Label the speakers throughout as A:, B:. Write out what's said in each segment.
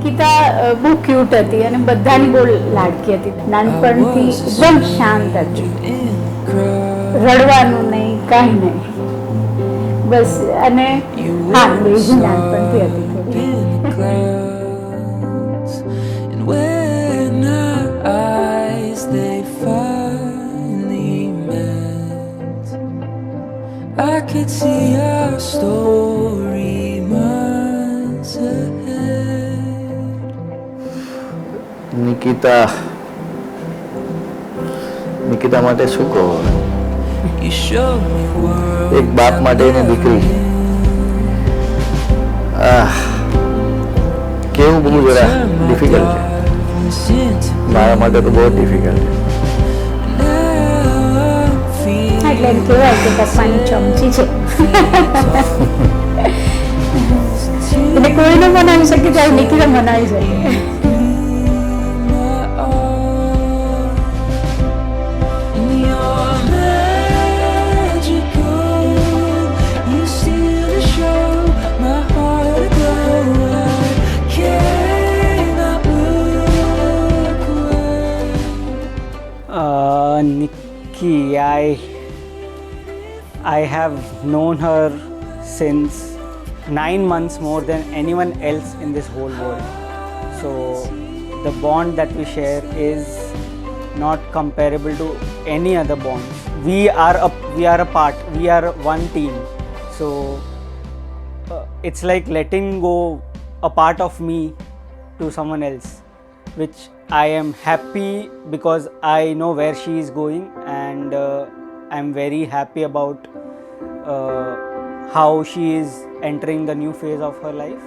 A: નિકિતા બહુ ક્યુટ હતી અને બધાની બહુ લાડકી હતી. નાનપણથી એકદમ શાંત હતી, રડવાનું નહીં, કાંઈ નહીં, બસ. અને હા, બેજી નાનપણથી હતી થોડી.
B: I could see our story months ahead.
C: Nikita માટે શું કહો?
B: You showed me world.
C: એક બાપ માટે એની દીકરી કેવું બહુ જરા ડિફિકલ્ટ છે. મારા માટે તો બહુ ડિફિકલ્ટ છે.
A: એટલે એમ કહેવાય કે પપ્પાની ચમચી છે. એટલે કોઈને મનાવી શકે ત્યારે નિકિતા મનાવી શકે.
D: Nikki, I have known her since 9 months more than anyone else in this whole world. So the bond that we share is not comparable to any other bond. We are a part. We are one team. So it's like letting go a part of me to someone else, which I am happy because I know where she is going, and I'm very happy about how she is entering the new phase of her life.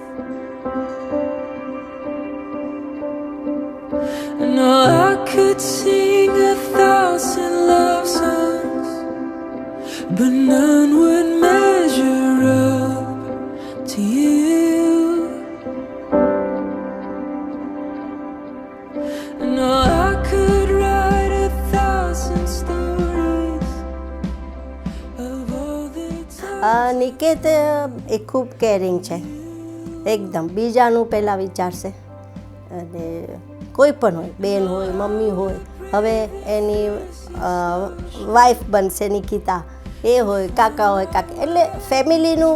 B: No, I could sing 1,000 love songs, but none would measure up to you. No, I could write 1,000 stories of all the time.
E: Niket એ ખૂબ carrying છે એકદમ. બીજાનું પહેલાં વિચારશે, અને કોઈ પણ હોય, બેન હોય, મમ્મી હોય, હવે એની વાઈફ બનશે નિકિતા, એ હોય, કાકા હોય, કાકી, એટલે ફેમિલીનું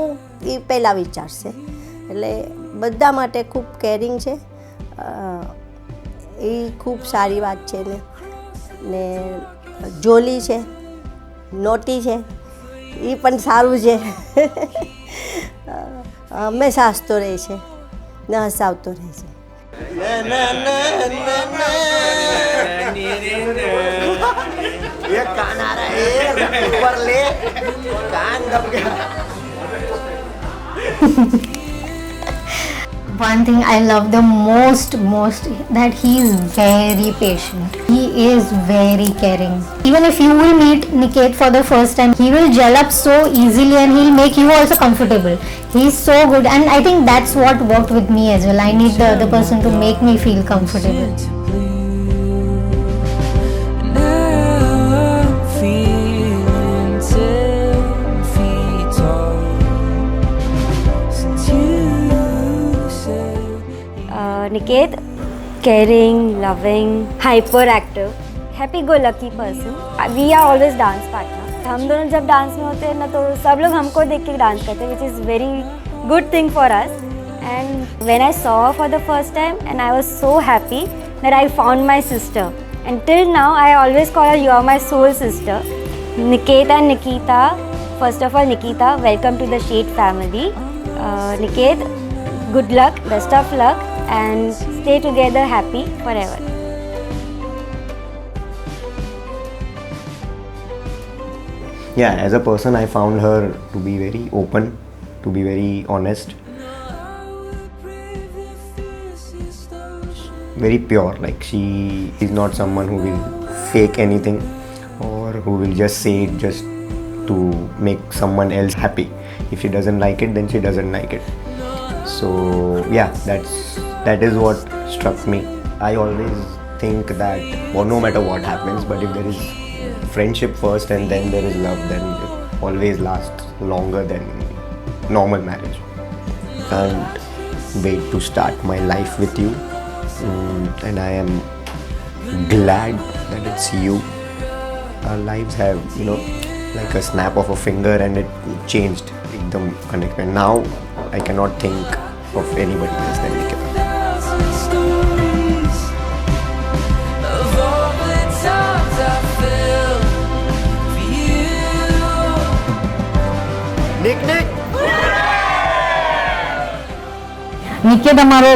E: એ પહેલાં વિચારશે. એટલે બધા માટે ખૂબ કેરિંગ છે. એ ખૂબ સારી વાત છે. ને જોલી છે, નોટી છે, એ પણ સારું છે. હંમેશા હસતો રહે છે ને હસાવતો રહે છે.
F: One thing I love the most that he is very patient. He is very caring. Even if you will meet Niket for the first time, he will gel up so easily and he'll make you also comfortable. He's so good, and I think that's what worked with me as well. I need the other person to make me feel comfortable.
G: Niket, caring, loving, hyperactive, happy-go-lucky person. We are always dance partners. हम दोनों जब dance में होते हैं ना, तो सब लोग हमको देख के डांस करते हैं, which is very good thing for us. And when I saw her for the first time, and I was so happy that I found my sister. And till now, I always call her, you are my soul sister. Niket and Nikita, first of all, Nikita, welcome to the Shade family. Niket, good luck, best of luck, and stay together happy forever.
H: Yeah, as a person I found her to be very open, to be very honest, very pure. Like, she is not someone who will fake anything or who will just say it just to make someone else happy. If she doesn't like it, then she doesn't like it. So yeah, that is what struck me. I always think that, well, no matter what happens, but if there is friendship first and then there is love, then it always lasts longer than normal marriage. And wait to start my life with you. And I am glad that it's you. Our lives have, like a snap of a finger, and it changed. Ekdam connected. Now I cannot think of anybody else than Nikita.
B: thousand stories of all the times I fell for you.
I: Niket અમારો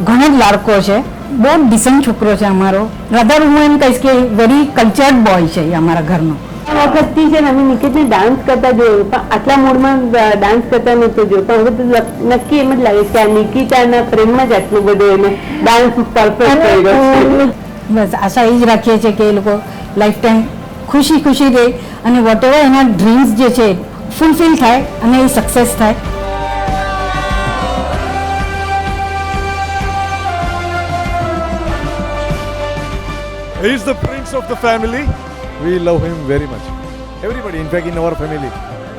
I: ઘણો જ લાડકો છે, બહુ decent છોકરો છે અમારો. રધર હું એમ કહીશ કે વેરી કલ્ચર્ડ બોય છે એ અમારા ઘરનો.
A: આ વખતથી છે ને અમે નિકેતને ડાન્સ કરતા જોયું, પણ આટલા મૂડમાં ડાન્સ કરતા નહોતું જોયું. પણ હવે તો નક્કી એમ જ લાગે કે આ નિકિતાના પ્રેમમાં જ આટલું બધું એને ડાન્સ પરફેક્ટ કર્યો છે.
I: બસ આશા એ જ રાખીએ છીએ કે એ લોકો લાઈફ ટાઈમ ખુશી ખુશી રહે અને વોટ એવર એના ડ્રીમ્સ જે છે ફૂલફિલ થાય અને એ સક્સેસ થાય.
J: He is the prince of the family. We love him very much. Everybody, in fact, in our family.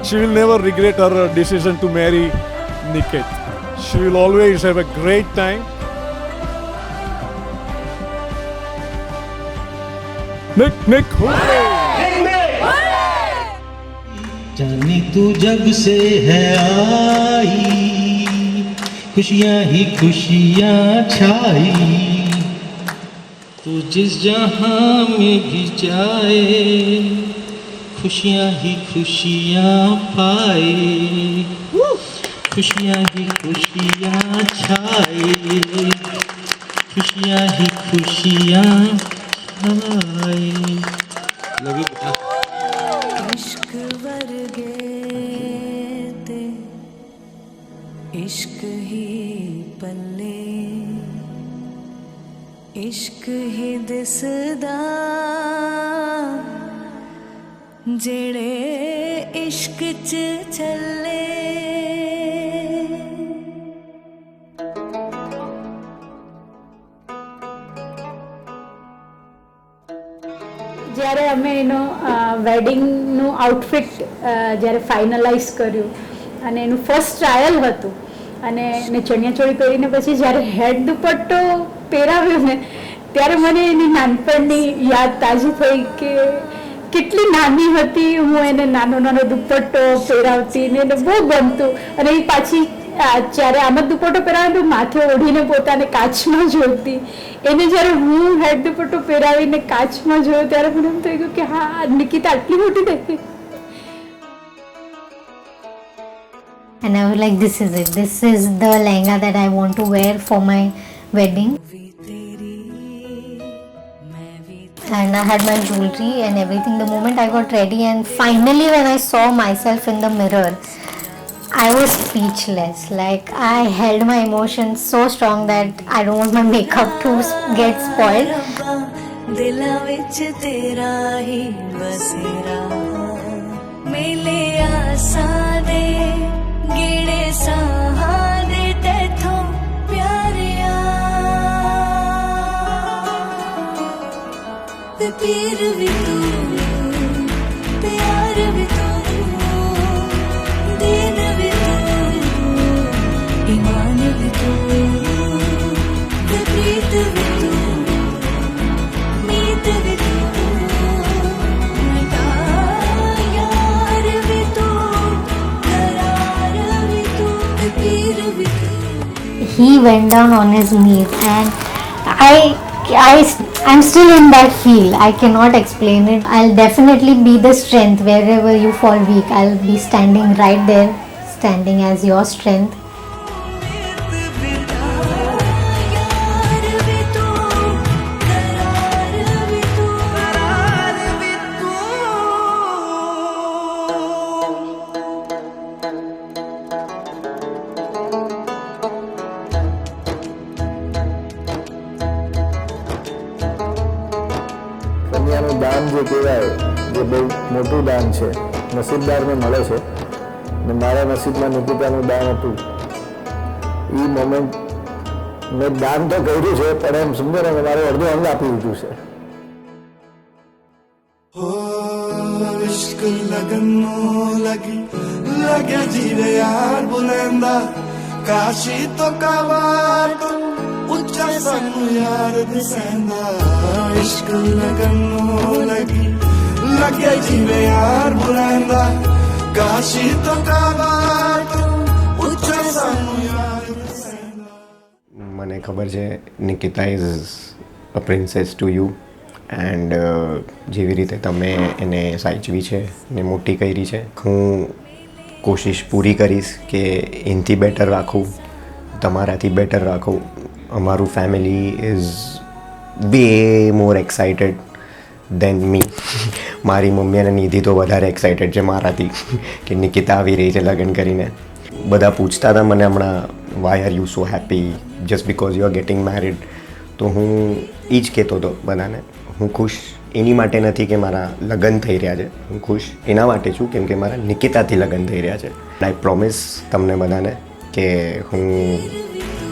J: She will never regret her decision to marry Niket. She will always have a great time. Nick, hooray!
K: जाने तू जब से है आई, खुशियाँ ही खुशियाँ छाई, तू जिस जहाँ में भी जाए, खुशियाँ ही खुशियाँ पाए, खुशियाँ ही खुशियाँ छाए, खुशियाँ ही खुशियाँ छाए. लव यू बेटा.
B: इश्क वर्गे ते इश्क ही पल्ले, इश्क ही दिसदा जेड़े इश्क च चले.
A: જ્યારે અમે એનો વેડિંગનું આઉટફિટ જ્યારે ફાઇનલાઇઝ કર્યું અને એનું ફર્સ્ટ ટ્રાયલ હતું અને એને ચણિયાચોળી પહેરીને પછી જ્યારે હેડ દુપટ્ટો પહેરાવ્યો ને ત્યારે મને એની નાનપણની યાદ તાજી થઈ કે કેટલી નાની હતી હું એને નાનો નાનો દુપટ્ટો પહેરાવતી ને એને બહુ ગમતું. અને એ પાછી જ્યારે આમ જ દુપટ્ટો પહેરાવે તો માથે ઓઢીને પોતાને કાચમાં જોતી. એને જ્યારે હું હેડ દુપટ્ટો પહેરાવીને કાચમાં જોયો ત્યારે મને એમ થઈ ગયું કે હા નિકિતા આટલી મોટી થઈ.
F: And I was like, this is it. This is the lehenga that I want to wear for my wedding. And I had my jewelry and everything. The moment I got ready and finally when I saw myself in the mirror, I was speechless. Like I held my emotions so strong that I don't want my makeup to get spoiled.
B: दिला विच तेरा ही बसेरा, मेले आसा दे गिड़े साहा दे तेथों प्यारिया, ते पीर भी तू प्यार भी तू दीन भी तू ईमान भी तू ते प्रीत भी तू मीत भी तू मेरा यार भी तू करार भी तू ते पीर भी तू.
F: He went down on his knees and I'm still in that feel. I cannot explain it. I'll definitely be the strength wherever you fall weak. I'll be standing right there, standing as your strength.
C: કન્યાનું દાન જે કહેવાય જે બહુ મોટું દાન છે, નસીબદારને મળે છે. ને મારા નસીબમાં નિકિતાનું દાન હતું. એ મોમેન્ટ મેં દાન તો કર્યું છે પણ એમ સમજો ને મારું અડધું અંગ આપી દીધું છે.
L: इश्क लगन लगी लगे जीवे यार बुलंदा काशी तो कावा तो उच्चा सानू यार दिसैंदा इश्क लगनो लगी लगे जीवे यार बुलांदा काशी तो कावा तो उच्चा सानू यार दिसैंदा
H: મને ખબર છે Nikita is a princess to you and જેવી રીતે તમે એને સાચવી છે ને મોટી કરી છે હું કોશિશ પૂરી કરીશ કે એનાથી બેટર રાખું તમારાથી બેટર રાખું અમારું family is way more excited than me મારી મમ્મી અને નિધિ તો વધારે એક્સાઇટેડ છે મારાથી કે નિકિતા આવી રહી છે લગ્ન કરીને બધા પૂછતા હતા મને હમણાં why are you so happy just because you are getting married તો હું એ જ કહેતો હતો બધાને હું ખુશ એની માટે નથી કે મારા લગ્ન થઈ રહ્યા છે હું ખુશ એના માટે છું કેમ કે મારા નિકિતાથી લગ્ન થઈ રહ્યા છે આઈ પ્રોમિસ તમને બધાને કે હું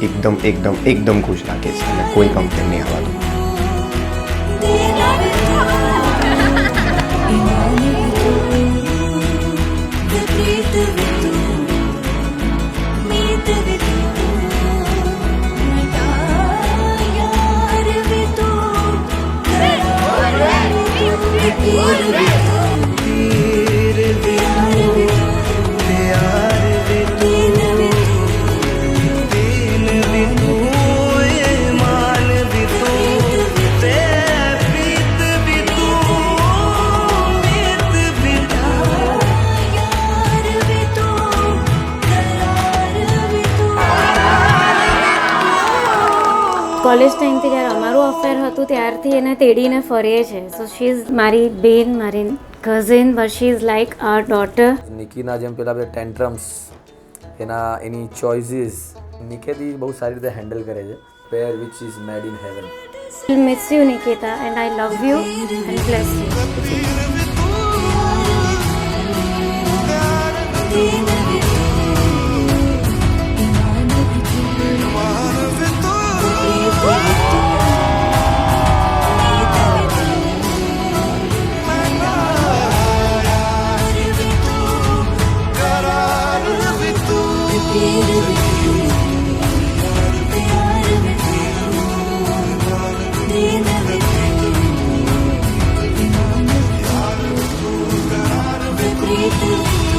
H: એકદમ એકદમ એકદમ ખુશ રાખીશ અને કોઈ કમ્પ્લેન નહીં આવવા દઉં
G: કોલેજ ટાઈમથી જ્યારે અમારું અફેર હતું ત્યારથી એને તેડીને ફરીએ છે સો શી ઇઝ મારી બેન મારી cousin but she is like our daughter
M: નિકીના જેમ પેલા બધા ટેન્ટ્રમ્સ એની ચોઇસીસ નિકેતી બહુ સારી રીતે હેન્ડલ કરે છે pair which is made in heaven
G: I'll miss you Nikita and I love you and bless you
B: Thank you.